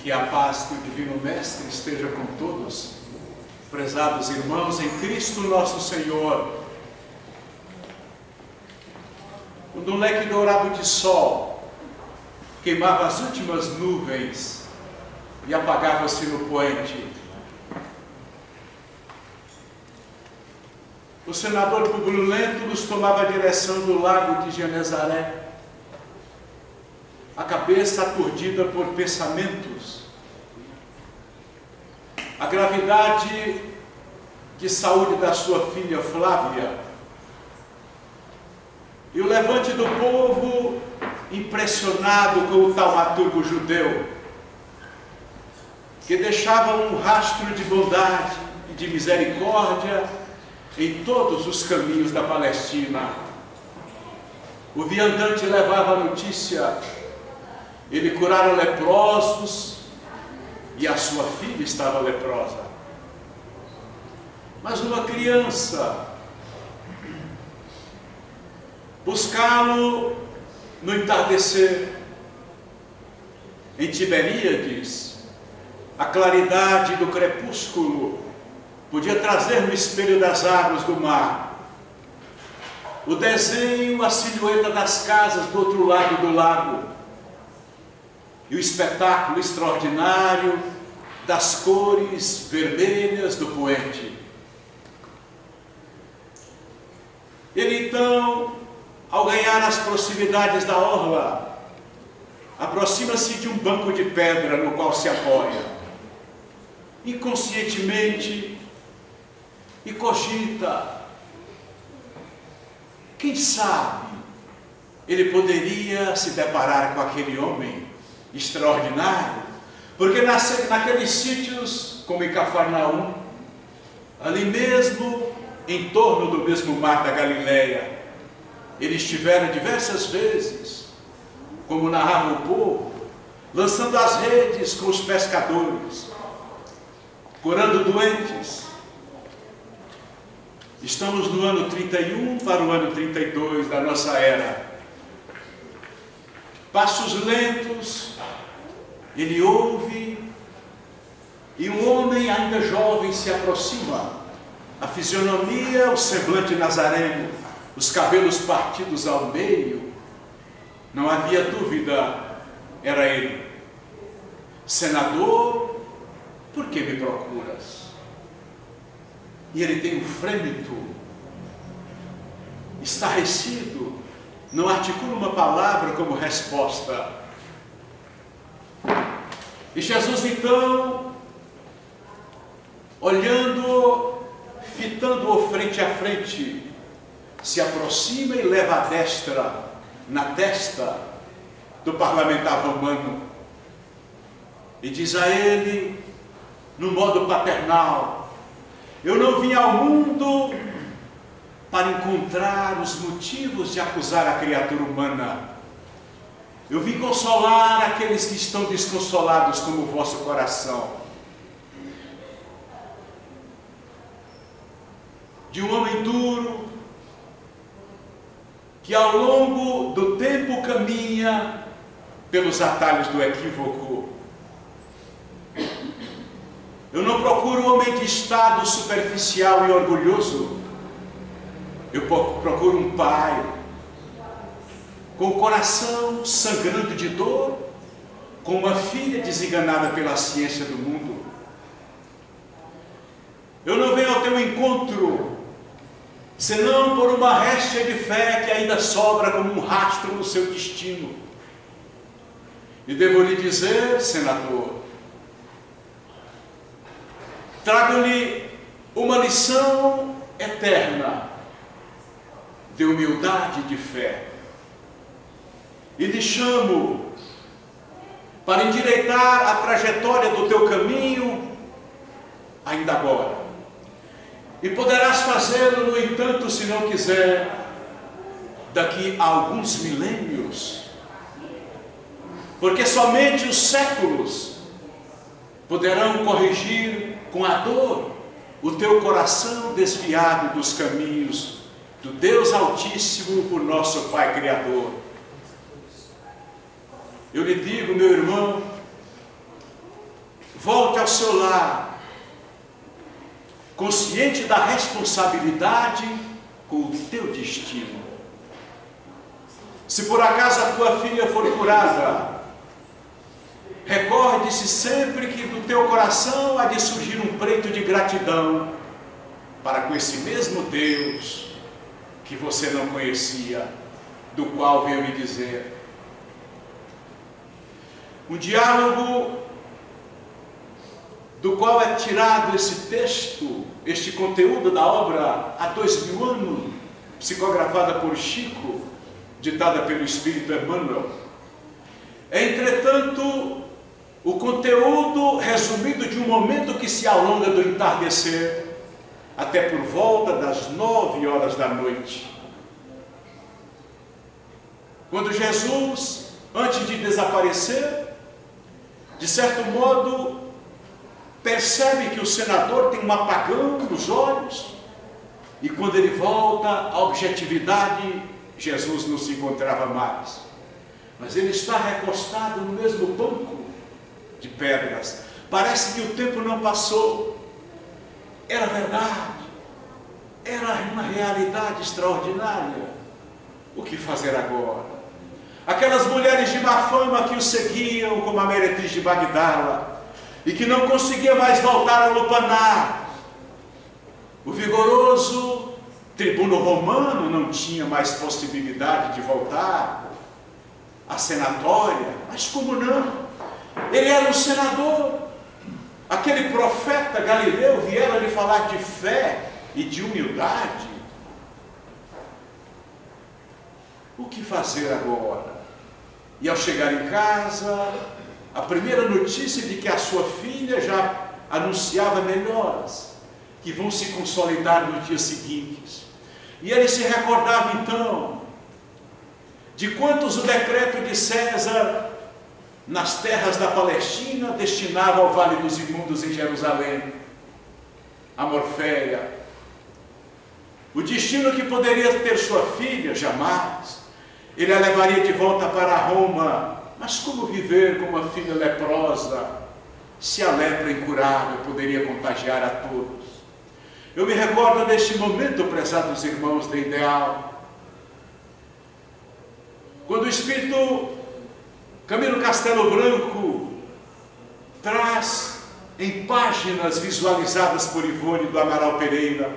Que a paz do Divino Mestre esteja com todos, prezados irmãos em Cristo nosso Senhor. Quando um leque dourado de sol queimava as últimas nuvens e apagava-se no poente, o senador Publio Lentulus tomava a direção do lago de Genezaré, a cabeça aturdida por pensamentos. A gravidade de saúde da sua filha Flávia e o levante do povo impressionado com o taumaturgo judeu, que deixava um rastro de bondade e de misericórdia em todos os caminhos da Palestina. O viandante levava a notícia: ele curara leprosos e a sua filha estava leprosa. Mas uma criança, buscá-lo no entardecer, em Tiberíades, a claridade do crepúsculo podia trazer no espelho das águas do mar o desenho, a silhueta das casas do outro lado do lago e o espetáculo extraordinário das cores vermelhas do poente. Ele então, ao ganhar as proximidades da orla, aproxima-se de um banco de pedra no qual se apoia, inconscientemente, e cogita: quem sabe ele poderia se deparar com aquele homem extraordinário, porque naqueles sítios, como em Cafarnaum, ali mesmo, em torno do mesmo mar da Galileia, ele estivera diversas vezes, como narrava o povo, lançando as redes com os pescadores, curando doentes. Estamos no ano 31 para o ano 32 da nossa era. Passos lentos, ele ouve, e um homem ainda jovem se aproxima. A fisionomia, o semblante nazareno, os cabelos partidos ao meio, não havia dúvida, era ele. Senador, por que me procuras? E ele tem um frêmito, estarrecido, não articula uma palavra como resposta. E Jesus então, olhando, fitando-o frente a frente, se aproxima e leva a destra na testa do parlamentar romano e diz a ele, no modo paternal: eu não vim ao mundo para encontrar os motivos de acusar a criatura humana. Eu vim consolar aqueles que estão desconsolados como o vosso coração. De um homem duro, que ao longo do tempo caminha pelos atalhos do equívoco. Eu não procuro um homem de estado superficial e orgulhoso. Eu procuro um pai com o coração sangrando de dor, com uma filha desenganada pela ciência do mundo. Eu não venho ao teu encontro senão por uma réstia de fé que ainda sobra como um rastro no seu destino. E devo lhe dizer, senador, trago-lhe uma lição eterna de humildade e de fé. E lhe chamo para endireitar a trajetória do teu caminho ainda agora. E poderás fazê-lo, no entanto, se não quiser, daqui a alguns milênios. Porque somente os séculos poderão corrigir com a dor o teu coração desviado dos caminhos do Deus Altíssimo, o nosso Pai Criador. Eu lhe digo, meu irmão, volte ao seu lar, consciente da responsabilidade com o teu destino. Se por acaso a tua filha for curada, recorde-se sempre que do teu coração há de surgir um preito de gratidão para com esse mesmo Deus que você não conhecia, do qual veio me dizer. Um diálogo do qual é tirado esse texto, este conteúdo da obra há 2000 anos, psicografada por Chico, ditada pelo Espírito Emmanuel. Entretanto, o conteúdo resumido de um momento que se alonga do entardecer até por volta das 9 horas da noite. Quando Jesus, antes de desaparecer, de certo modo, percebe que o senador tem um apagão nos olhos, e quando ele volta à objetividade, Jesus não se encontrava mais. Mas ele está recostado no mesmo banco de pedras. Parece que o tempo não passou. Era verdade. Era uma realidade extraordinária. O que fazer agora? Aquelas mulheres de má fama que o seguiam como a meretriz de Magdala e que não conseguia mais voltar a lupanar. O vigoroso tribuno romano não tinha mais possibilidade de voltar à senatória. Mas como não? Ele era um senador. Aquele profeta Galileu viera lhe falar de fé e de humildade. O que fazer agora? E ao chegar em casa, a primeira notícia de que a sua filha já anunciava melhoras, que vão se consolidar nos dias seguintes. E ele se recordava então de quantos o decreto de César nas terras da Palestina destinava ao Vale dos Imundos em Jerusalém, a Morféia. O destino que poderia ter sua filha, jamais. Ele a levaria de volta para Roma. Mas como viver com uma filha leprosa, se a lepra incurável poderia contagiar a todos? Eu me recordo deste momento, prezados irmãos da Ideal, quando o Espírito Camilo Castelo Branco traz em páginas visualizadas por Ivone do Amaral Pereira,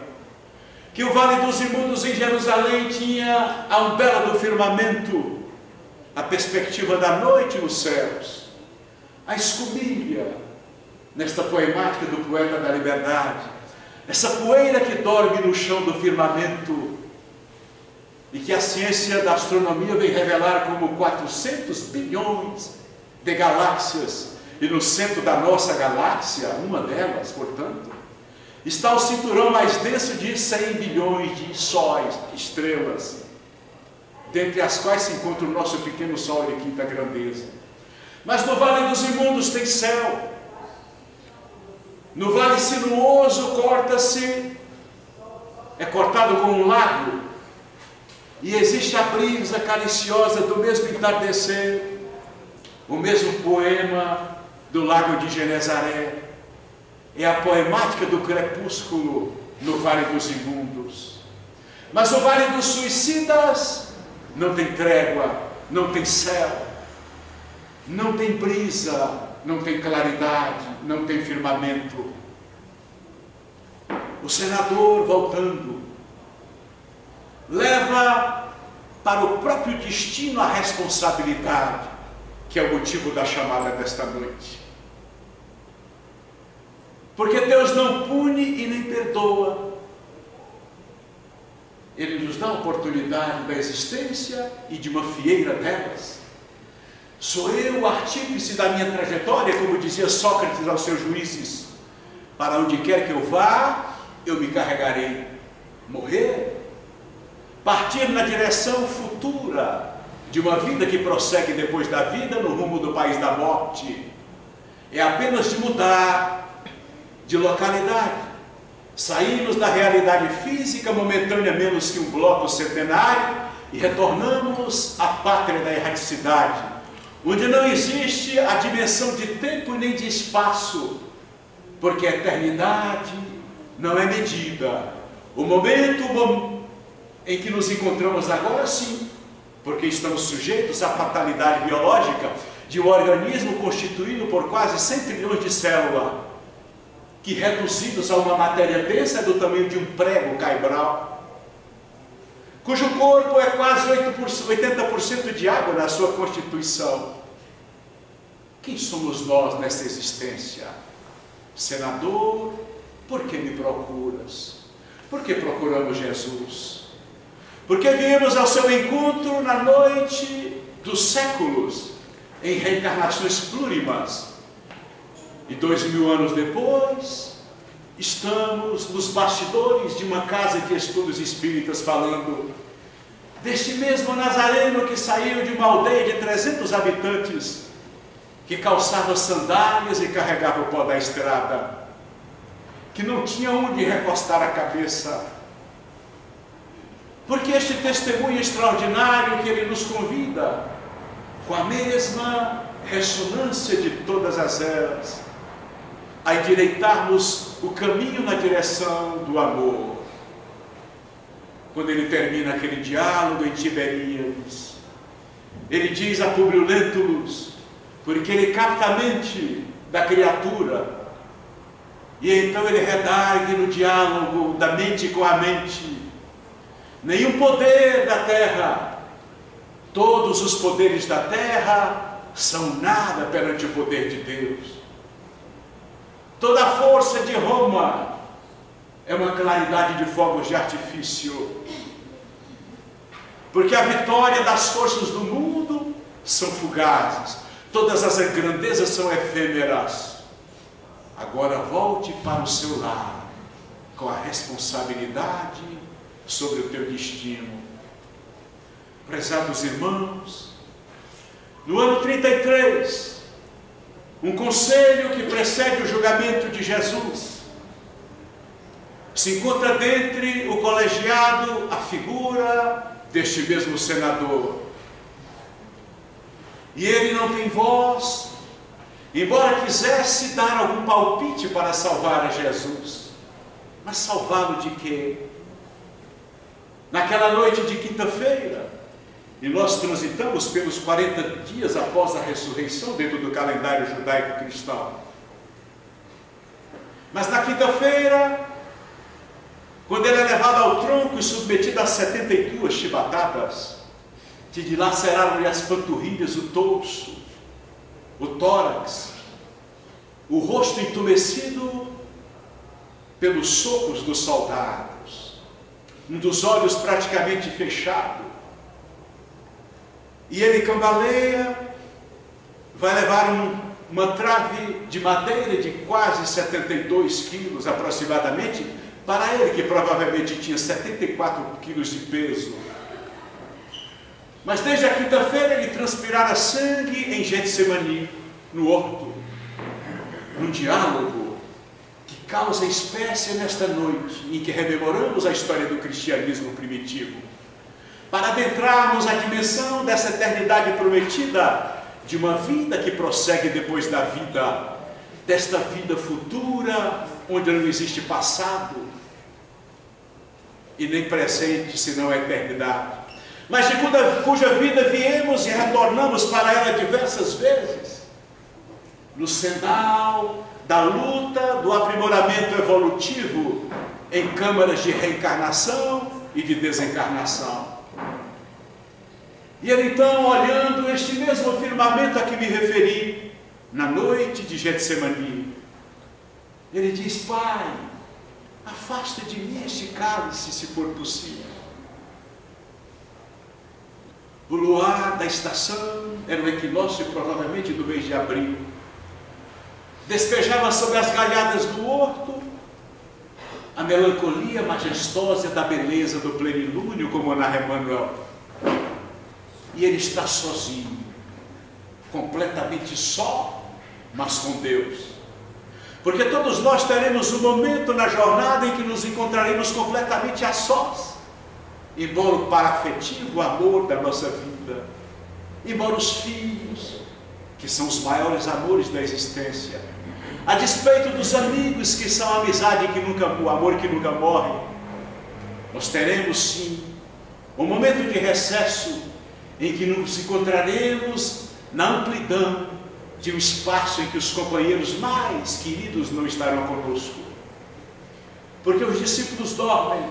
que o Vale dos Imundos em Jerusalém tinha a umbela do firmamento, a perspectiva da noite nos céus, a escumilha, nesta poemática do poeta da liberdade, essa poeira que dorme no chão do firmamento e que a ciência da astronomia vem revelar como 400 bilhões de galáxias, e no centro da nossa galáxia, uma delas, portanto, está o cinturão mais denso de 100 bilhões de sóis, estrelas, dentre as quais se encontra o nosso pequeno sol de quinta grandeza. Mas no Vale dos Imundos tem céu. No Vale Sinuoso é cortado com um lago, e existe a brisa cariciosa do mesmo entardecer, o mesmo poema do Lago de Genezaré. É a poemática do crepúsculo no Vale dos Imundos. Mas o Vale dos Suicidas não tem trégua, não tem céu, não tem brisa, não tem claridade, não tem firmamento. O senador, voltando, leva para o próprio destino a responsabilidade, que é o motivo da chamada desta noite. Porque Deus não pune e nem perdoa. Ele nos dá a oportunidade da existência e de uma fieira delas. Sou eu o artífice da minha trajetória, como dizia Sócrates aos seus juízes. Para onde quer que eu vá, eu me carregarei. Morrer, partir na direção futura de uma vida que prossegue depois da vida no rumo do país da morte, é apenas de mudar de localidade. Saímos da realidade física momentânea menos que um bloco centenário e retornamos à pátria da erraticidade, onde não existe a dimensão de tempo nem de espaço, porque a eternidade não é medida. O momento em que nos encontramos agora, sim, porque estamos sujeitos à fatalidade biológica de um organismo constituído por quase 100 trilhões de células, que reduzidos a uma matéria densa é do tamanho de um prego caibral, cujo corpo é quase 80% de água na sua constituição. Quem somos nós nessa existência? Senador, por que me procuras? Por que procuramos Jesus? Porque viemos ao seu encontro na noite dos séculos, em reencarnações plurimas. E 2000 anos depois, estamos nos bastidores de uma casa de estudos espíritas falando deste mesmo Nazareno que saiu de uma aldeia de 300 habitantes, que calçava sandálias e carregava o pó da estrada, que não tinha onde recostar a cabeça. Porque este testemunho extraordinário que ele nos convida, com a mesma ressonância de todas as eras, a endireitarmos o caminho na direção do amor. Quando ele termina aquele diálogo em Tiberíades, ele diz a Públio Lentulus, porque ele capta a mente da criatura, e então ele redargue no diálogo da mente com a mente: nenhum poder da terra, todos os poderes da terra são nada perante o poder de Deus. Toda a força de Roma é uma claridade de fogos de artifício, porque a vitória das forças do mundo são fugazes, todas as grandezas são efêmeras. Agora volte para o seu lar, com a responsabilidade sobre o teu destino. Prezados irmãos, no ano 33, um conselho que precede o julgamento de Jesus, se encontra dentre o colegiado a figura deste mesmo senador. E ele não tem voz, embora quisesse dar algum palpite para salvar a Jesus. Mas salvá-lo de quê? Naquela noite de quinta-feira, e nós transitamos pelos 40 dias após a ressurreição dentro do calendário judaico-cristão. Mas na quinta-feira, quando ele é levado ao tronco e submetido a 72 chibatadas, que dilaceraram-lhe as panturrilhas, o torso, o tórax, o rosto entumecido pelos socos dos soldados, um dos olhos praticamente fechado, e ele cambaleia, vai levar uma trave de madeira de quase 72 quilos aproximadamente, para ele que provavelmente tinha 74 quilos de peso. Mas desde a quinta-feira ele transpirara sangue em Getsemani, no horto, num diálogo que causa espécie nesta noite em que rememoramos a história do cristianismo primitivo, para adentrarmos a dimensão dessa eternidade prometida, de uma vida que prossegue depois da vida, desta vida futura, onde não existe passado e nem presente, senão a eternidade, mas de cuja vida viemos e retornamos para ela diversas vezes, no sendal da luta, do aprimoramento evolutivo, em câmaras de reencarnação e de desencarnação. E ele então, olhando este mesmo firmamento a que me referi, na noite de Getsemani, ele diz: Pai, afasta de mim este cálice, se for possível. O luar da estação era o equinócio, provavelmente do mês de abril. Despejava sobre as galhadas do horto a melancolia majestosa da beleza do plenilúnio, como narra Emmanuel. E ele está sozinho, completamente só, mas com Deus. Porque todos nós teremos um momento na jornada em que nos encontraremos completamente a sós, embora o parafetivo amor da nossa vida, embora os filhos, que são os maiores amores da existência, a despeito dos amigos, que são a amizade que nunca, o amor que nunca morre, nós teremos sim um momento de recesso em que nos encontraremos na amplidão de um espaço em que os companheiros mais queridos não estarão conosco. Porque os discípulos dormem,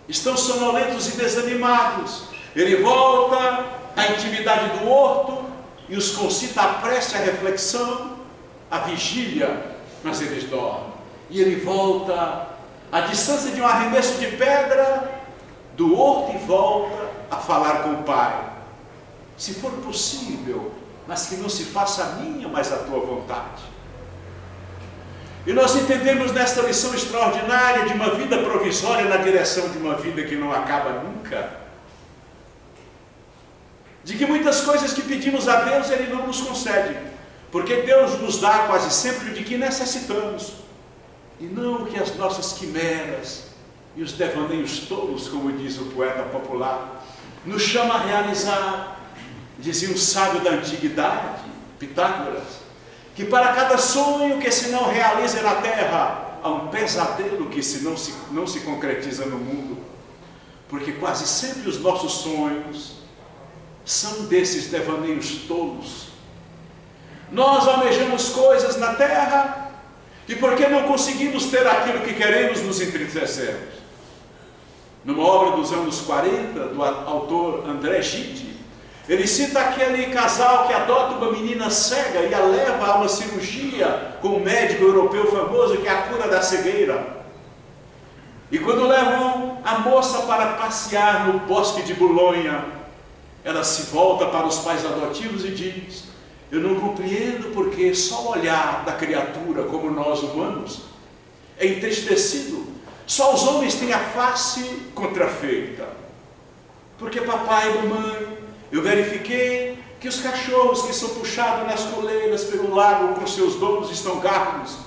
estão sonolentos e desanimados. Ele volta à intimidade do horto e os concita à prece, à reflexão, à vigília, mas eles dormem. E ele volta à distância de um arremesso de pedra do horto e volta a falar com o Pai. Se for possível, mas que não se faça a minha, mas a tua vontade. E nós entendemos nesta lição extraordinária de uma vida provisória na direção de uma vida que não acaba nunca, de que muitas coisas que pedimos a Deus Ele não nos concede, porque Deus nos dá quase sempre o de que necessitamos, e não o que as nossas quimeras e os devaneios tolos, como diz o poeta popular, nos chama a realizar. Dizia um sábio da antiguidade, Pitágoras, que para cada sonho que se não realiza na terra, há um pesadelo que não se concretiza no mundo, porque quase sempre os nossos sonhos são desses devaneios tolos. Nós almejamos coisas na terra, e porque não conseguimos ter aquilo que queremos, nos entristecemos. Numa obra dos anos 40, do autor André Gide, ele cita aquele casal que adota uma menina cega e a leva a uma cirurgia com um médico europeu famoso, que é a cura da cegueira. E quando levam a moça para passear no bosque de Bolonha, ela se volta para os pais adotivos e diz: eu não compreendo porque só o olhar da criatura, como nós humanos, é entristecido. Só os homens têm a face contrafeita. Porque papai e mamãe, eu verifiquei que os cachorros que são puxados nas coleiras pelo lago com seus donos estão garros,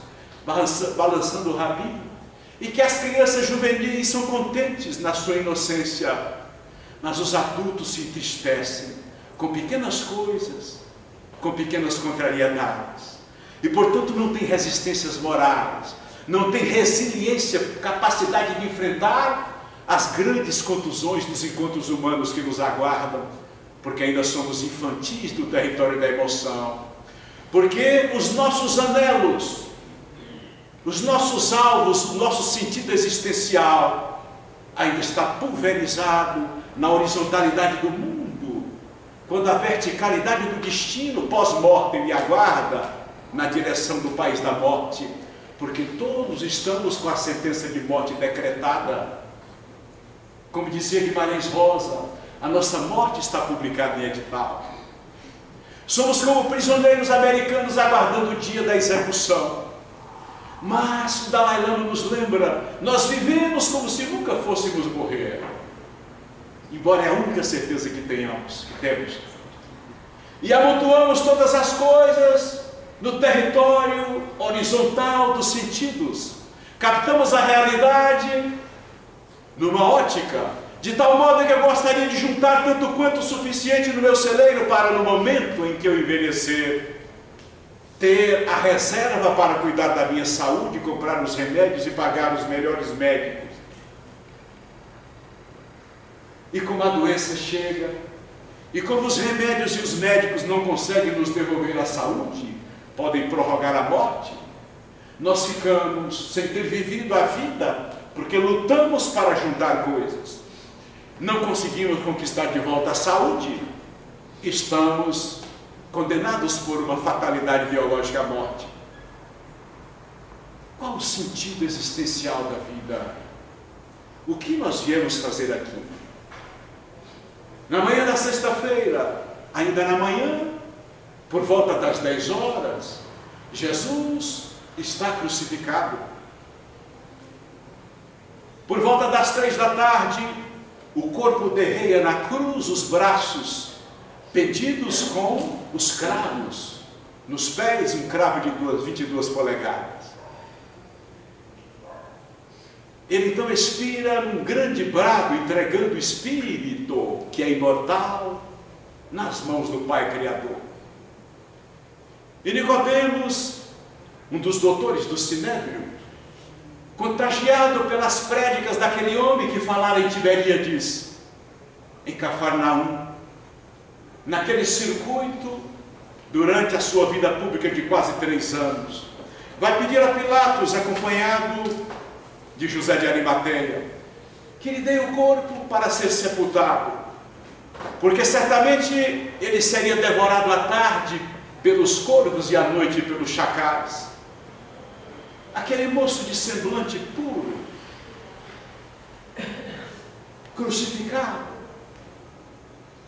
balançando o rabinho, e que as crianças juvenis são contentes na sua inocência, mas os adultos se entristecem com pequenas coisas, com pequenas contrariedades, e portanto não tem resistências morais, não tem resiliência, capacidade de enfrentar as grandes contusões dos encontros humanos que nos aguardam, porque ainda somos infantis do território da emoção, porque os nossos anelos, os nossos alvos, o nosso sentido existencial ainda está pulverizado na horizontalidade do mundo, quando a verticalidade do destino pós-morte me aguarda na direção do país da morte, porque todos estamos com a sentença de morte decretada. Como dizia Guimarães Rosa, a nossa morte está publicada em edital. Somos como prisioneiros americanos aguardando o dia da execução. Mas o Dalai Lama nos lembra, nós vivemos como se nunca fôssemos morrer, embora é a única certeza que temos. E amontoamos todas as coisas no território horizontal dos sentidos. Captamos a realidade numa ótica, de tal modo que eu gostaria de juntar tanto quanto o suficiente no meu celeiro para, no momento em que eu envelhecer, ter a reserva para cuidar da minha saúde, comprar os remédios e pagar os melhores médicos. E como a doença chega, e como os remédios e os médicos não conseguem nos devolver a saúde, podem prorrogar a morte, nós ficamos sem ter vivido a vida, porque lutamos para juntar coisas. Não conseguimos conquistar de volta a saúde, estamos condenados por uma fatalidade biológica à morte. Qual o sentido existencial da vida? O que nós viemos fazer aqui? Na manhã da sexta-feira, ainda na manhã, por volta das 10 horas, Jesus está crucificado. Por volta das 3 da tarde, o corpo derreia na cruz, os braços pedidos com os cravos, nos pés um cravo de 22 polegadas. Ele então expira num grande brado, entregando o espírito, que é imortal, nas mãos do Pai Criador. E Nicodemos, um dos doutores do Sinédrio, contagiado pelas prédicas daquele homem que falara em Tiberíades, em Cafarnaum, naquele circuito, durante a sua vida pública de quase 3 anos, vai pedir a Pilatos, acompanhado de José de Arimateia, que lhe dê o corpo para ser sepultado, porque certamente ele seria devorado à tarde pelos corvos e à noite pelos chacais. Aquele moço de semblante puro, crucificado,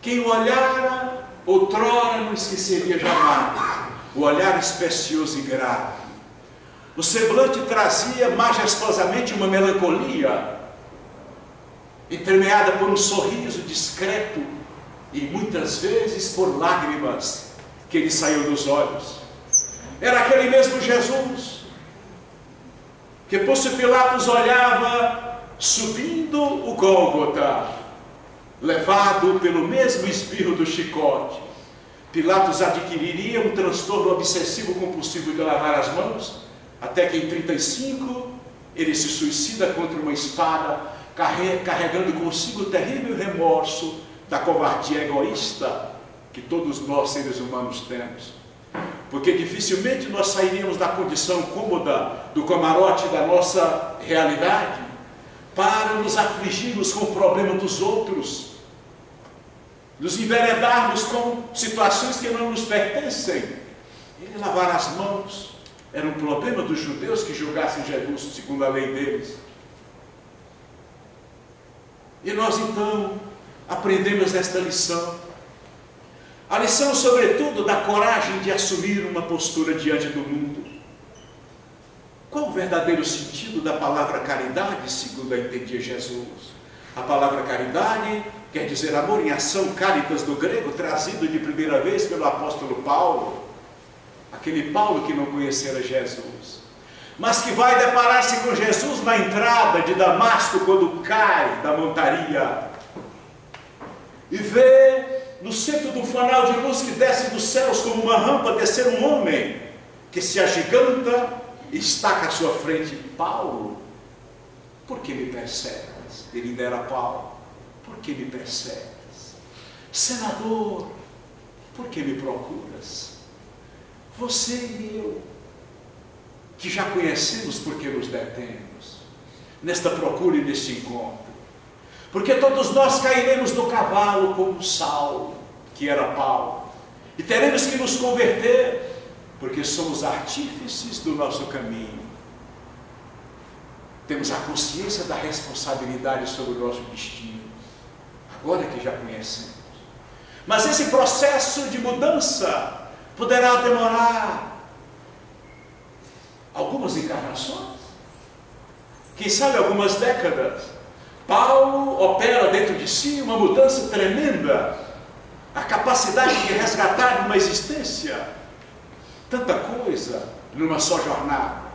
quem o olhara outrora não esqueceria jamais, o olhar especioso e grave. O semblante trazia majestosamente uma melancolia, entremeada por um sorriso discreto e muitas vezes por lágrimas que lhe saíam dos olhos. Era aquele mesmo Jesus que Pôncio Pilatos olhava subindo o Gólgota, levado pelo mesmo espirro do chicote. Pilatos adquiriria um transtorno obsessivo compulsivo de lavar as mãos, até que em 35 ele se suicida contra uma espada, carregando consigo o terrível remorso da covardia egoísta que todos nós seres humanos temos. Porque dificilmente nós sairíamos da condição cômoda do camarote da nossa realidade para nos afligirmos com o problema dos outros, nos enveredarmos com situações que não nos pertencem. Ele lavar as mãos era um problema dos judeus que julgassem Jesus segundo a lei deles. E nós então aprendemos esta lição. A lição, sobretudo, da coragem de assumir uma postura diante do mundo. Qual o verdadeiro sentido da palavra caridade, segundo a entendia Jesus? A palavra caridade quer dizer amor em ação, caritas do grego, trazido de primeira vez pelo apóstolo Paulo, aquele Paulo que não conhecera Jesus, mas que vai deparar-se com Jesus na entrada de Damasco, quando cai da montaria, e vê no centro do fanal de luz que desce dos céus como uma rampa, descer um homem que se agiganta e estaca à sua frente. Paulo, por que me persegues? Ele ainda era Paulo. Por que me persegues? Senador, por que me procuras? Você e eu, que já conhecemos porque nos detemos nesta procura e neste encontro. Porque todos nós cairemos do cavalo como Saulo, que era Paulo, e teremos que nos converter, porque somos artífices do nosso caminho. Temos a consciência da responsabilidade sobre o nosso destino, agora que já conhecemos. Mas esse processo de mudança poderá demorar algumas encarnações, quem sabe algumas décadas. Paulo opera dentro de si uma mudança tremenda, a capacidade de resgatar uma existência, tanta coisa numa só jornada.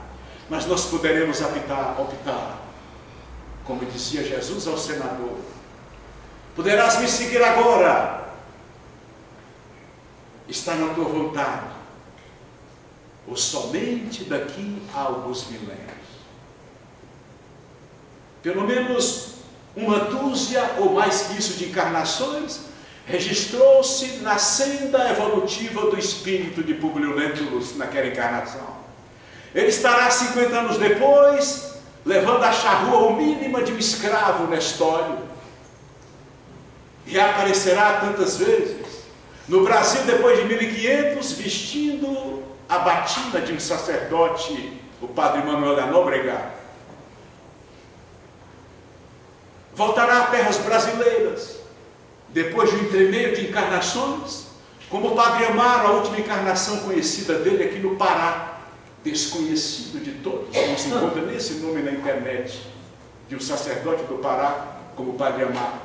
Mas nós poderemos optar, como dizia Jesus ao senador: poderás me seguir agora, está na tua vontade, ou somente daqui a alguns milénios. Pelo menos uma dúzia ou mais que isso de encarnações registrou-se na senda evolutiva do espírito de Públio Lentulus naquela encarnação. Ele estará 50 anos depois levando a charrua mínima de um escravo nestório, e aparecerá tantas vezes no Brasil depois de 1500 vestindo a batina de um sacerdote, o padre Manuel da Nóbrega. Voltará a terras brasileiras, depois de um entremeio de encarnações, como o Padre Amaro, a última encarnação conhecida dele aqui no Pará, desconhecido de todos, não se encontra nesse nome na internet, de um sacerdote do Pará, como o Padre Amaro,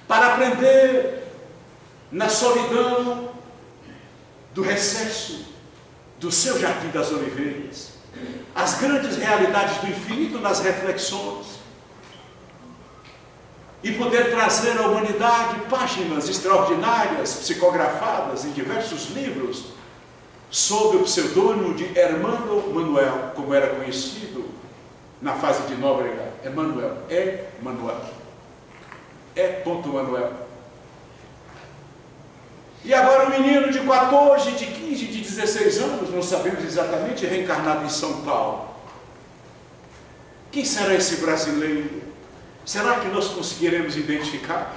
para aprender na solidão do recesso do seu Jardim das Oliveiras, as grandes realidades do infinito nas reflexões, e poder trazer à humanidade páginas extraordinárias, psicografadas em diversos livros, sob o pseudônimo de Hermano Manuel, como era conhecido na fase de Nóbrega. Manuel. Manuel. E agora um menino de 14, de 15, de 16 anos, não sabemos exatamente, reencarnado em São Paulo. Quem será esse brasileiro? Será que nós conseguiremos identificar?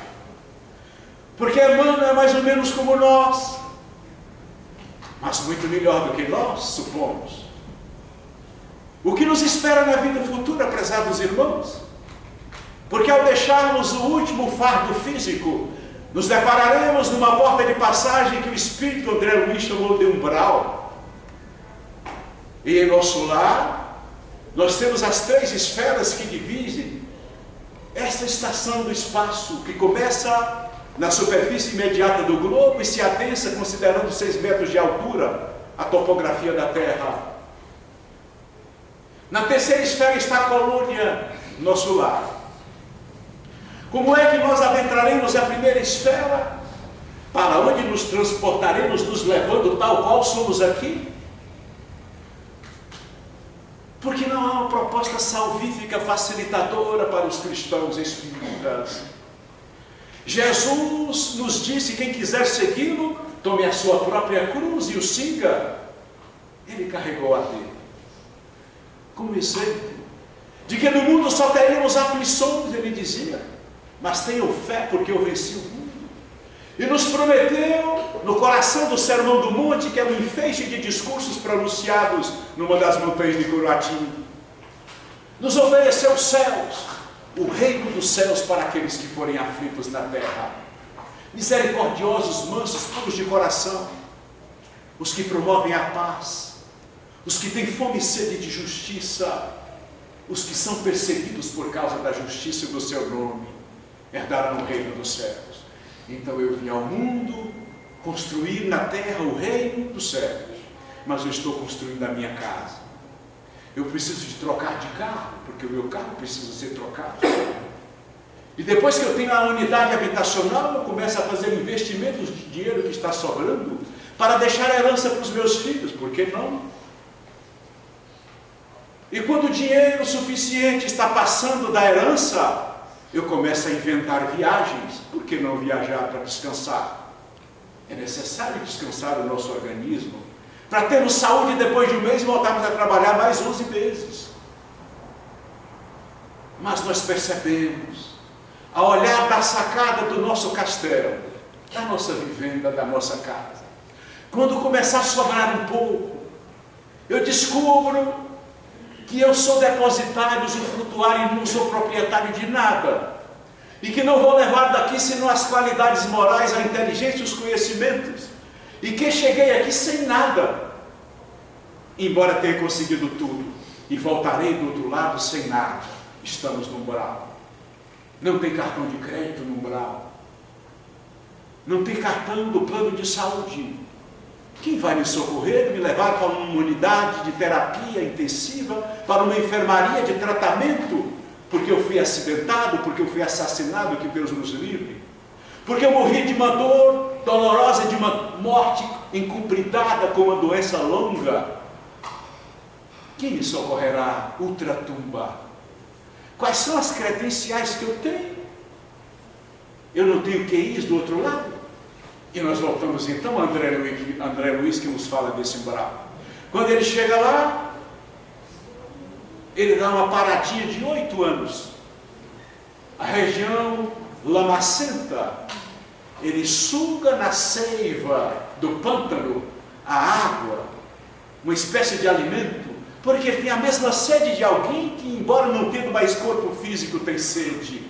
Porque Emmanuel é mais ou menos como nós, mas muito melhor do que nós, supomos. O que nos espera na vida futura, prezados irmãos? Porque ao deixarmos o último fardo físico, nos depararemos numa porta de passagem que o Espírito André Luiz chamou de umbral. E em nosso lar, nós temos as 3 esferas que dividem esta estação do espaço, que começa na superfície imediata do globo e se adensa, considerando 6 metros de altura, a topografia da Terra. Na terceira esfera está a colônia, nosso lar. Como é que nós adentraremos a primeira esfera? Para onde nos transportaremos, nos levando tal qual somos aqui? Porque não há uma proposta salvífica facilitadora para os cristãos espíritas. Jesus nos disse: quem quiser segui-lo, tome a sua própria cruz e o siga. Ele carregou a dele. Como exemplo de que no mundo só teríamos aflições, ele dizia: mas tenham fé, porque eu venci o mundo. E nos prometeu, no coração do Sermão do Monte, que é um enfeixe de discursos pronunciados numa das montanhas de Coroati, nos ofereceu os céus, o reino dos céus para aqueles que forem aflitos na terra. Misericordiosos, mansos, puros de coração, os que promovem a paz, os que têm fome e sede de justiça, os que são perseguidos por causa da justiça e do seu nome, herdarão o reino dos céus. Então eu vim ao mundo construir na terra o reino dos céus, mas eu estou construindo a minha casa. Eu preciso de trocar de carro, porque o meu carro precisa ser trocado. E depois que eu tenho a unidade habitacional, eu começo a fazer investimentos de dinheiro que está sobrando para deixar a herança para os meus filhos, por que não? E quando o dinheiro suficiente está passando da herança, eu começo a inventar viagens. Por que não viajar para descansar? É necessário descansar o nosso organismo para termos saúde depois de um mês e voltarmos a trabalhar mais 11 meses. Mas nós percebemos, ao olhar da sacada do nosso castelo, da nossa vivenda, da nossa casa, quando começar a sobrar um pouco, eu descubro que eu sou depositário, usufrutuário e não sou proprietário de nada, e que não vou levar daqui senão as qualidades morais, a inteligência e os conhecimentos, e que cheguei aqui sem nada, embora tenha conseguido tudo, e voltarei do outro lado sem nada. Estamos no umbral. Não tem cartão de crédito no umbral, não tem cartão do plano de saúde. Quem vai me socorrer, me levar para uma unidade de terapia intensiva, para uma enfermaria de tratamento, porque eu fui acidentado, porque eu fui assassinado, que Deus nos livre, porque eu morri de uma dor dolorosa, de uma morte encobridada com uma doença longa? Quem me socorrerá? Ultratumba. Quais são as credenciais que eu tenho? Eu não tenho QIs do outro lado? E nós voltamos então a André Luiz, que nos fala desse umbral. Quando ele chega lá, ele dá uma paradinha de 8 anos. A região lamacenta, ele suga na seiva do pântano a água, uma espécie de alimento, porque ele tem a mesma sede de alguém que, embora não tendo mais corpo físico, tem sede.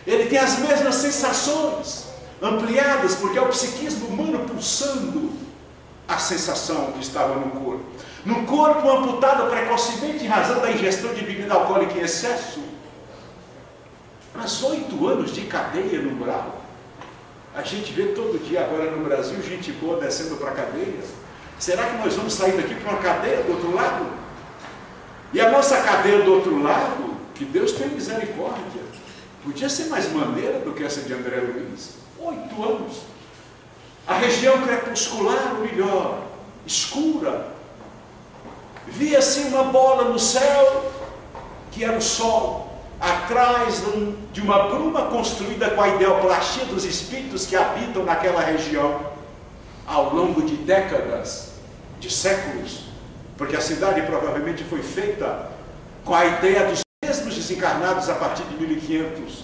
Ele tem as mesmas sensações ampliadas, porque é o psiquismo humano pulsando a sensação que estava no corpo. No corpo amputado precocemente em razão da ingestão de bebida alcoólica em excesso. Mas 8 anos de cadeia no umbral. A gente vê todo dia agora no Brasil gente boa descendo para a cadeia. Será que nós vamos sair daqui para uma cadeia do outro lado? E a nossa cadeia do outro lado, que Deus tenha misericórdia, podia ser mais maneira do que essa de André Luiz. 8 anos. A região crepuscular, o melhor. escura. Via-se uma bola no céu, que era o sol, atrás de uma bruma construída com a ideoplastia dos espíritos que habitam naquela região ao longo de décadas, de séculos, porque a cidade provavelmente foi feita com a ideia dos mesmos desencarnados a partir de 1500.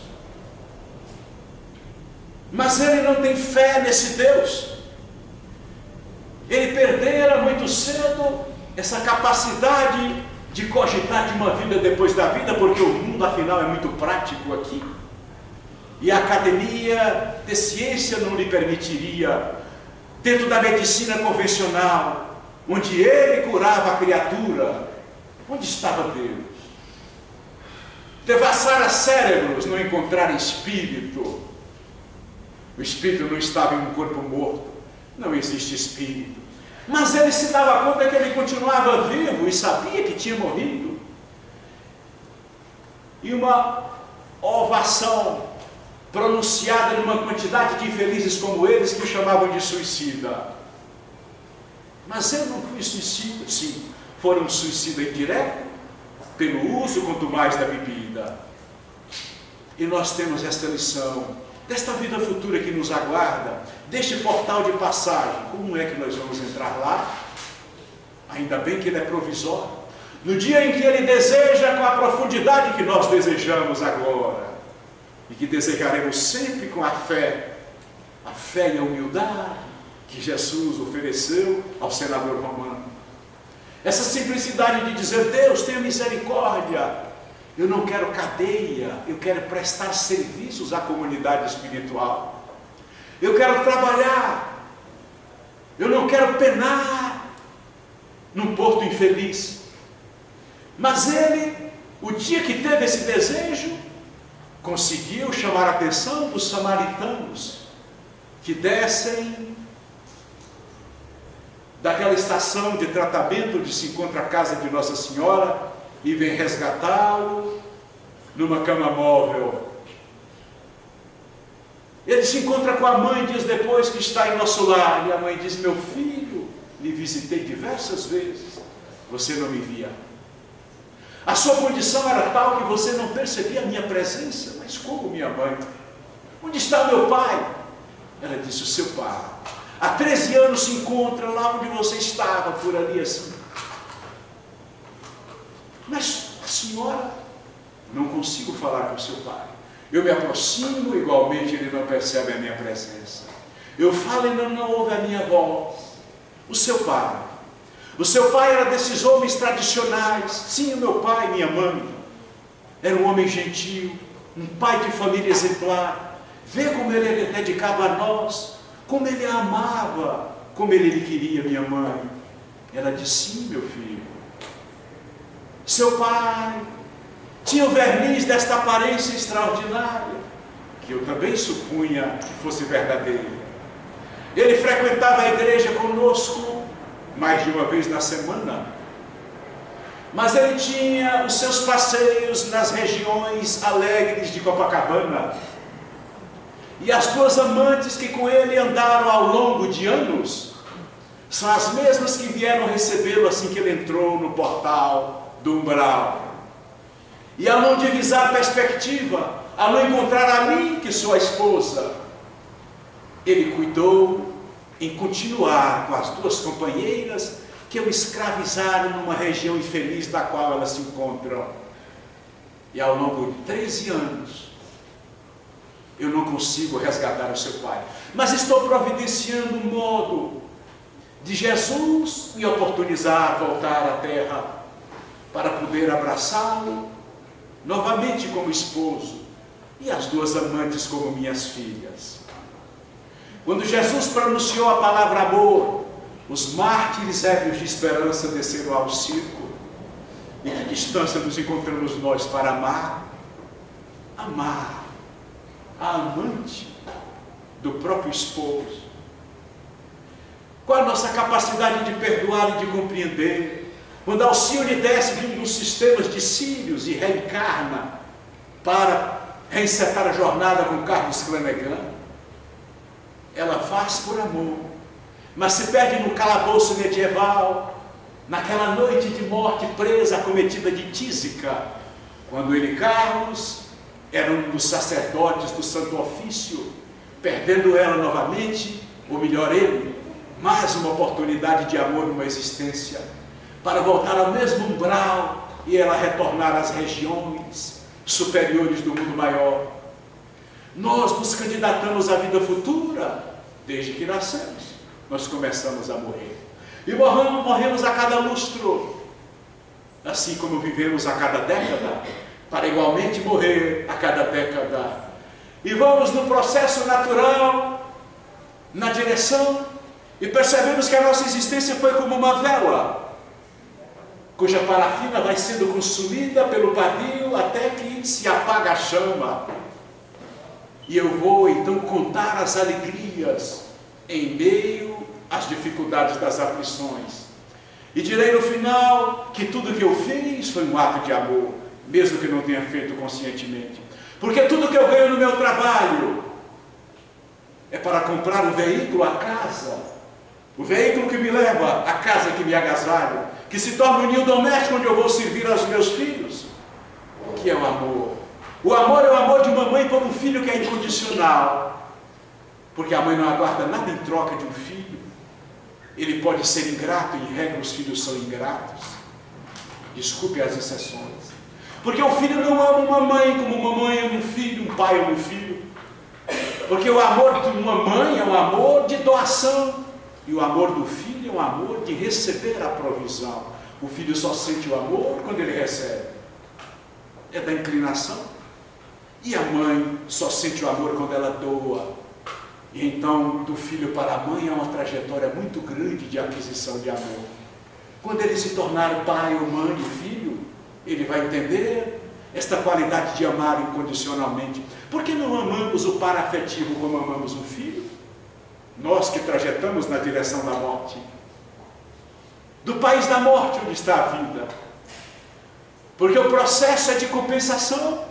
Mas ele não tem fé nesse Deus. Ele perdera muito cedo essa capacidade de cogitar de uma vida depois da vida, porque o mundo afinal é muito prático aqui. E a academia de ciência não lhe permitiria, dentro da medicina convencional, onde ele curava a criatura, onde estava Deus? Devassara cérebros, não encontrar espírito. O espírito não estava em um corpo morto, não existe espírito. Mas ele se dava conta que ele continuava vivo e sabia que tinha morrido. E uma ovação pronunciada numa quantidade de infelizes como eles que o chamavam de suicida. Mas eu não fui suicida, sim, foram um suicida indireto, pelo uso quanto mais da bebida. E nós temos esta lição, desta vida futura que nos aguarda, deste portal de passagem. Como é que nós vamos entrar lá? Ainda bem que ele é provisório. No dia em que ele deseja com a profundidade que nós desejamos agora, e que desejaremos sempre com a fé e a humildade que Jesus ofereceu ao senador romano. Essa simplicidade de dizer: Deus, tenha misericórdia, eu não quero cadeia, eu quero prestar serviços à comunidade espiritual, eu quero trabalhar, eu não quero penar num porto infeliz. Mas ele, o dia que teve esse desejo, conseguiu chamar a atenção dos samaritanos que descem daquela estação de tratamento onde se encontra a casa de Nossa Senhora e vem resgatá-lo numa cama móvel. Ele se encontra com a mãe dias depois, que está em nosso lar, e a mãe diz: meu filho, lhe visitei diversas vezes, você não me via. A sua condição era tal que você não percebia a minha presença. Mas como, minha mãe? Onde está o meu pai? Ela disse: o seu pai há 13 anos se encontra lá onde você estava, por ali assim. Mas a senhora, não consigo falar com seu pai. Eu me aproximo, igualmente ele não percebe a minha presença. Eu falo e não ouve a minha voz. O seu pai era desses homens tradicionais. Sim, o meu pai e minha mãe. Era um homem gentil, um pai de família exemplar. Vê como ele era dedicado a nós, como ele a amava, como ele lhe queria, minha mãe. Ela disse: sim, meu filho. Seu pai tinha o verniz desta aparência extraordinária, que eu também supunha que fosse verdadeira. Ele frequentava a igreja conosco mais de uma vez na semana, mas ele tinha os seus passeios nas regiões alegres de Copacabana, e as duas amantes que com ele andaram ao longo de anos são as mesmas que vieram recebê-lo assim que ele entrou no portal do umbral. E ao não divisar a perspectiva, ao não encontrar a mim, que sou a esposa, ele cuidou em continuar com as duas companheiras que o escravizaram numa região infeliz da qual elas se encontram. E ao longo de 13 anos, eu não consigo resgatar o seu pai, mas estou providenciando um modo de Jesus me oportunizar voltar à terra para poder abraçá-lo novamente como esposo e as duas amantes como minhas filhas. Quando Jesus pronunciou a palavra amor, os mártires ébrios de esperança desceram ao circo. E que distância nos encontramos nós para amar? Amar a amante do próprio esposo. Qual a nossa capacidade de perdoar e de compreender? Quando Alcione desce de um dos sistemas de Sírios e reencarna para reencetar a jornada com Carlos Flanagan, ela faz por amor. mas se perde no calabouço medieval, naquela noite de morte presa, acometida de tísica, quando ele, Carlos, era um dos sacerdotes do Santo Ofício, perdendo ela novamente, ou melhor ele, mais uma oportunidade de amor numa existência, para voltar ao mesmo umbral e ela retornar às regiões superiores do mundo maior. Nós nos candidatamos à vida futura, desde que nascemos, nós começamos a morrer. E morremos a cada lustro, assim como vivemos a cada década, para igualmente morrer a cada década. E vamos no processo natural, na direção, e percebemos que a nossa existência foi como uma vela, cuja parafina vai sendo consumida pelo pavio até que se apaga a chama. E eu vou então contar as alegrias em meio às dificuldades das aflições. E direi no final que tudo que eu fiz foi um ato de amor, mesmo que não tenha feito conscientemente. Porque tudo que eu ganho no meu trabalho é para comprar o veículo, a casa, o veículo que me leva à casa que me agasalha, que se torna o ninho doméstico onde eu vou servir aos meus filhos. O que é o amor? O amor é o amor de uma mãe por um filho que é incondicional, porque a mãe não aguarda nada em troca de um filho. Ele pode ser ingrato, em regra os filhos são ingratos, desculpe as exceções, porque o filho não ama uma mãe como uma mãe ama um filho, um pai ama um filho, porque o amor de uma mãe é um amor de doação, e o amor do filho é um amor de receber a provisão. O filho só sente o amor quando ele recebe, é da inclinação. E a mãe só sente o amor quando ela doa. E então, do filho para a mãe é uma trajetória muito grande de aquisição de amor. Quando ele se tornar pai ou mãe do filho, ele vai entender esta qualidade de amar incondicionalmente. Por que não amamos o par afetivo como amamos o filho? Nós que trajetamos na direção da morte. Do país da morte, onde está a vida. Porque o processo é de compensação.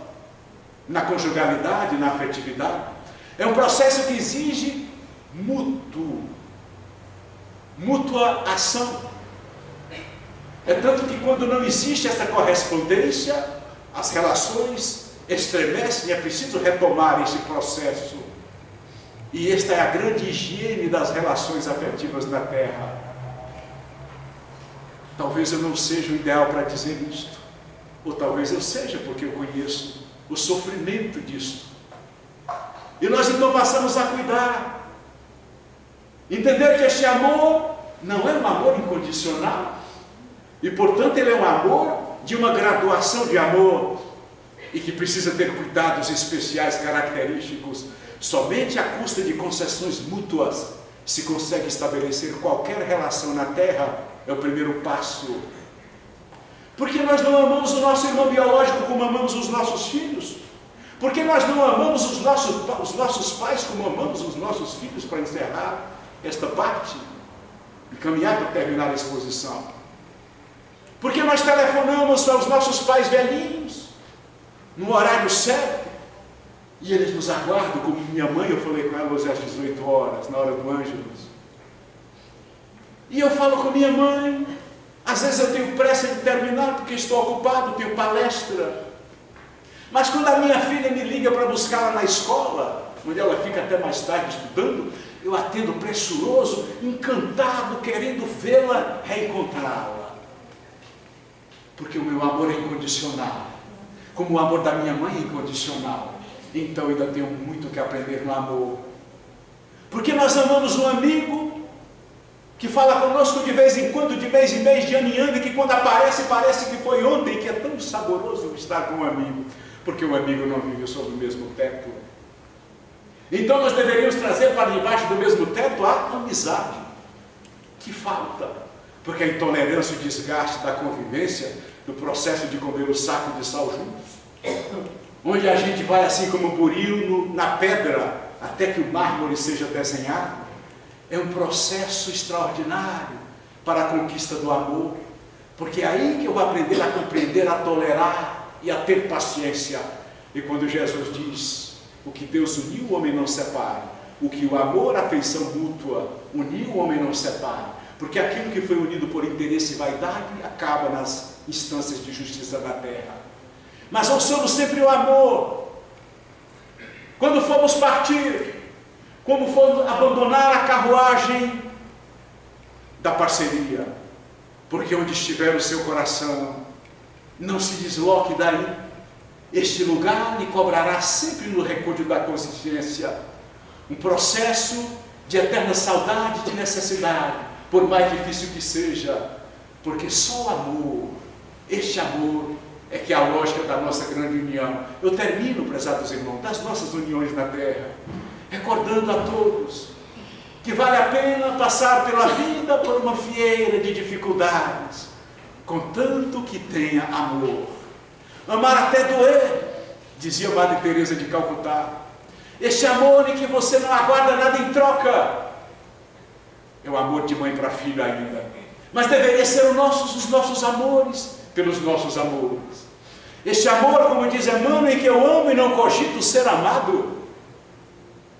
Na conjugalidade, na afetividade, é um processo que exige mútua ação. É tanto que quando não existe essa correspondência, as relações estremecem e é preciso retomar esse processo. E esta é a grande higiene das relações afetivas na Terra. Talvez eu não seja o ideal para dizer isto, ou talvez eu seja, porque eu conheço o sofrimento disso. E nós então passamos a cuidar, entender que este amor não é um amor incondicional, e portanto ele é um amor de uma graduação de amor, e que precisa ter cuidados especiais, característicos. Somente à custa de concessões mútuas se consegue estabelecer qualquer relação na Terra, é o primeiro passo. Porque nós não amamos o nosso irmão biológico como amamos os nossos filhos? Porque nós não amamos os nossos pais como amamos os nossos filhos, para encerrar esta parte e caminhar para terminar a exposição? Porque nós telefonamos aos nossos pais velhinhos no horário certo e eles nos aguardam, como minha mãe, eu falei com ela hoje às 18 horas, na hora do Ângelus. E eu falo com minha mãe, às vezes eu tenho pressa de terminar porque estou ocupado, tenho palestra. Mas quando a minha filha me liga para buscá-la na escola, onde ela fica até mais tarde estudando, eu atendo pressuroso, encantado, querendo vê-la, reencontrá-la. Porque o meu amor é incondicional, como o amor da minha mãe é incondicional. Então eu ainda tenho muito que aprender no amor. Porque nós amamos um amigo que fala conosco de vez em quando, de mês em mês, de ano em ano, e que quando aparece, parece que foi ontem, que é tão saboroso estar com um amigo. Porque o amigo não vive sob o mesmo teto. Então nós deveríamos trazer para debaixo do mesmo teto a amizade, que falta, porque a intolerância e o desgaste da convivência, do processo de comer o saco de sal juntos, onde a gente vai assim como um buril na pedra, até que o mármore seja desenhado, é um processo extraordinário para a conquista do amor, porque é aí que eu vou aprender a compreender, a tolerar e a ter paciência. E quando Jesus diz, o que Deus uniu, o homem não separe, O que o amor, a afeição mútua, uniu, o homem não separe. Porque aquilo que foi unido por interesse e vaidade acaba nas instâncias de justiça da terra. Mas ouçamos sempre o amor. Quando formos partir, quando formos abandonar a carruagem da parceria, porque onde estiver o seu coração, não se desloque daí. Este lugar lhe cobrará sempre no recôndito da consciência um processo de eterna saudade e de necessidade, por mais difícil que seja, porque só o amor, este amor, é que é a lógica da nossa grande união. Eu termino, prezados irmãos, das nossas uniões na terra, recordando a todos que vale a pena passar pela vida por uma fieira de dificuldades, contanto que tenha amor. Amar até doer, dizia Madre Teresa de Calcutá. Este amor em que você não aguarda nada em troca. É o amor de mãe para filho ainda. Mas deveria ser os nossos amores pelos nossos amores. Este amor, como diz Emmanuel, em que eu amo e não cogito ser amado.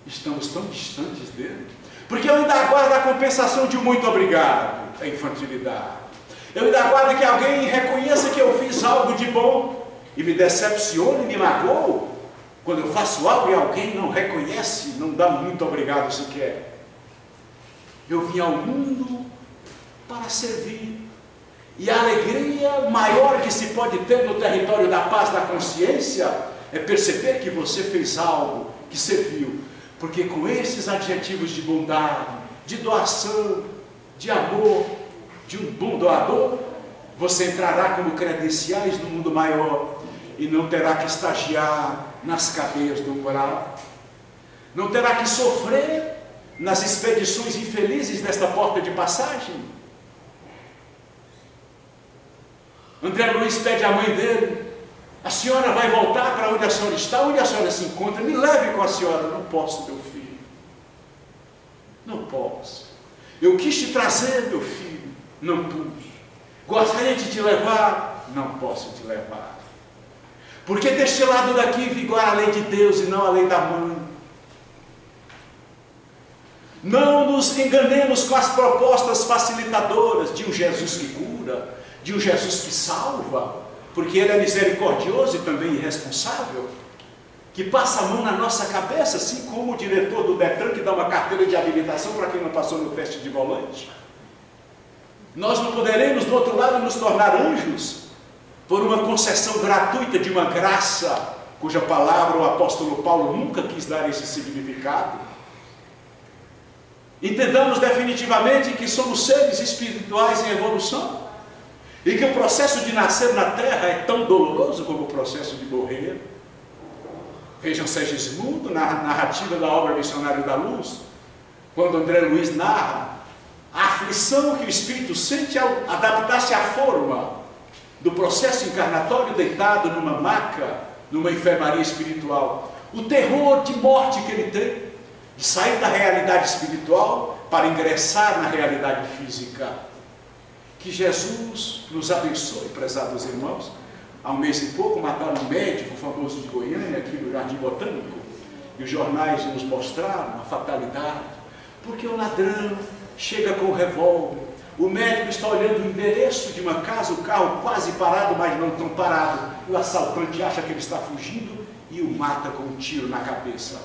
Estamos tão distantes dele. Porque eu ainda aguardo a compensação de um muito obrigado. É infantilidade. Eu ainda aguardo que alguém reconheça que eu fiz algo de bom e me decepcione e me magoe. Quando eu faço algo e alguém não reconhece, não dá muito obrigado sequer. Eu vim ao mundo para servir. E a alegria maior que se pode ter no território da paz da consciência é perceber que você fez algo que serviu. Porque com esses adjetivos de bondade, de doação, de amor, de um bom doador, você entrará como credenciais no mundo maior e não terá que estagiar nas cadeias do moral, não terá que sofrer nas expedições infelizes desta porta de passagem. André Luiz pede à mãe dele: a senhora vai voltar para onde a senhora está? Onde a senhora se encontra? Me leve com a senhora. Não posso, meu filho, não posso. Eu quis te trazer, meu filho, não pude. Gostaria de te levar, não posso te levar. Porque deste lado daqui vigora a lei de Deus e não a lei da mãe. Não nos enganemos com as propostas facilitadoras de um Jesus que cura, de um Jesus que salva, porque Ele é misericordioso e também irresponsável, que passa a mão na nossa cabeça, assim como o diretor do Detran que dá uma carteira de habilitação para quem não passou no teste de volante. Nós não poderemos, do outro lado, nos tornar anjos por uma concessão gratuita de uma graça, cuja palavra o apóstolo Paulo nunca quis dar esse significado. Entendamos definitivamente que somos seres espirituais em evolução, e que o processo de nascer na terra é tão doloroso como o processo de morrer. Vejam Segismundo, na narrativa da obra Missionário da Luz, quando André Luiz narra a aflição que o espírito sente ao adaptar-se à forma do processo encarnatório deitado numa maca, numa enfermaria espiritual. O terror de morte que ele tem, de sair da realidade espiritual para ingressar na realidade física. Que Jesus nos abençoe, prezados irmãos. Há um mês e pouco mataram um médico famoso de Goiânia, aqui no Jardim Botânico, e os jornais nos mostraram a fatalidade, porque o ladrão chega com o revólver, o médico está olhando o endereço de uma casa, o carro quase parado, mas não tão parado, e o assaltante acha que ele está fugindo e o mata com um tiro na cabeça.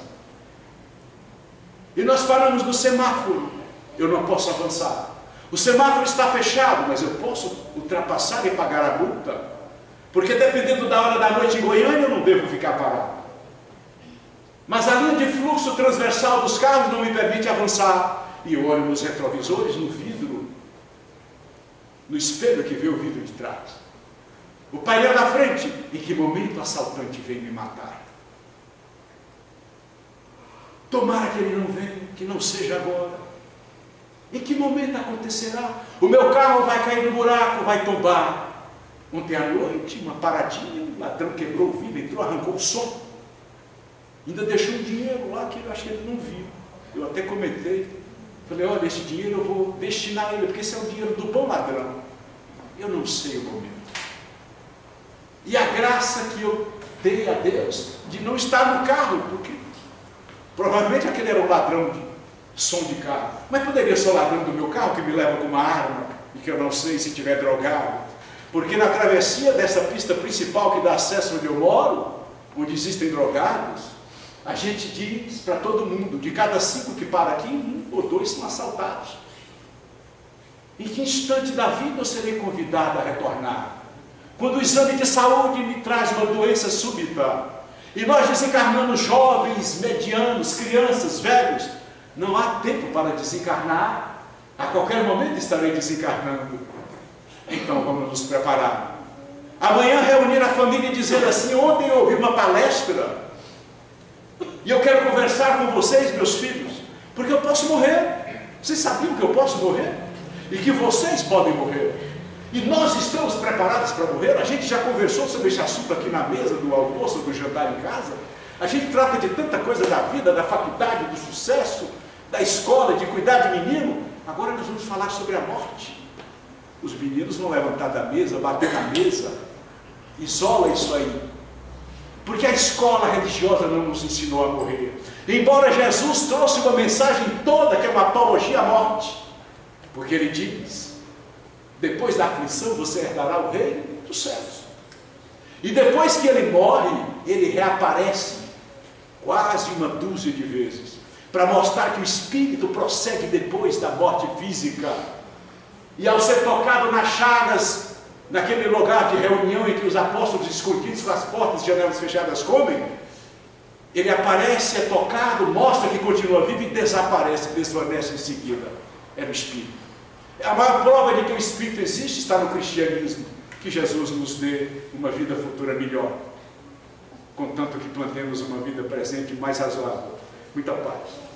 E nós paramos no semáforo, eu não posso avançar. O semáforo está fechado, mas eu posso ultrapassar e pagar a multa, porque dependendo da hora da noite em Goiânia, eu não devo ficar parado. Mas a linha de fluxo transversal dos carros não me permite avançar, e eu olho nos retrovisores, no vidro, no espelho que vê o vidro de trás. O painel da frente, em que momento o assaltante vem me matar? Tomara que ele não venha, que não seja agora. Em que momento acontecerá? O meu carro vai cair no buraco, vai tombar. Ontem à noite, uma paradinha, um ladrão quebrou o vidro, entrou, arrancou o som. Ainda deixou um dinheiro lá que eu acho que ele não viu. Eu até comentei. Falei, olha, esse dinheiro eu vou destinar a ele, porque esse é o dinheiro do bom ladrão. Eu não sei o momento. E a graça que eu dei a Deus de não estar no carro, porque Provavelmente aquele era um ladrão de som de carro. Mas poderia ser o ladrão do meu carro que me leva com uma arma e que eu não sei se estiver drogado. Porque na travessia dessa pista principal que dá acesso onde eu moro, onde existem drogados, a gente diz para todo mundo, de cada 5 que para aqui, 1 ou 2 são assaltados. Em que instante da vida eu serei convidado a retornar? Quando o exame de saúde me traz uma doença súbita, e nós desencarnamos jovens, medianos, crianças, velhos, não há tempo para desencarnar. A qualquer momento estarei desencarnando. Então vamos nos preparar. Amanhã reunir a família e dizer assim: ontem eu ouvi uma palestra e eu quero conversar com vocês, meus filhos, porque eu posso morrer. Vocês sabiam que eu posso morrer? E que vocês podem morrer. E nós estamos preparados para morrer? A gente já conversou sobre esse assunto aqui na mesa do almoço, do jantar em casa. A gente trata de tanta coisa da vida, da faculdade, do sucesso, da escola, de cuidar de menino. Agora nós vamos falar sobre a morte. Os meninos vão levantar da mesa, bater na mesa. Isola isso aí. Porque a escola religiosa não nos ensinou a morrer. Embora Jesus trouxe uma mensagem toda que é uma apologia à morte. Porque ele diz: depois da aflição você herdará o reino dos céus. E depois que ele morre, ele reaparece quase uma dúzia de vezes, para mostrar que o espírito prossegue depois da morte física. E ao ser tocado nas chagas, naquele lugar de reunião em que os apóstolos escondidos com as portas e janelas fechadas comem, ele aparece, é tocado, mostra que continua vivo e desaparece, desvanece em seguida. Era o espírito. A maior prova de que o espírito existe está no cristianismo. Que Jesus nos dê uma vida futura melhor, contanto que plantemos uma vida presente mais razoável. Muita paz.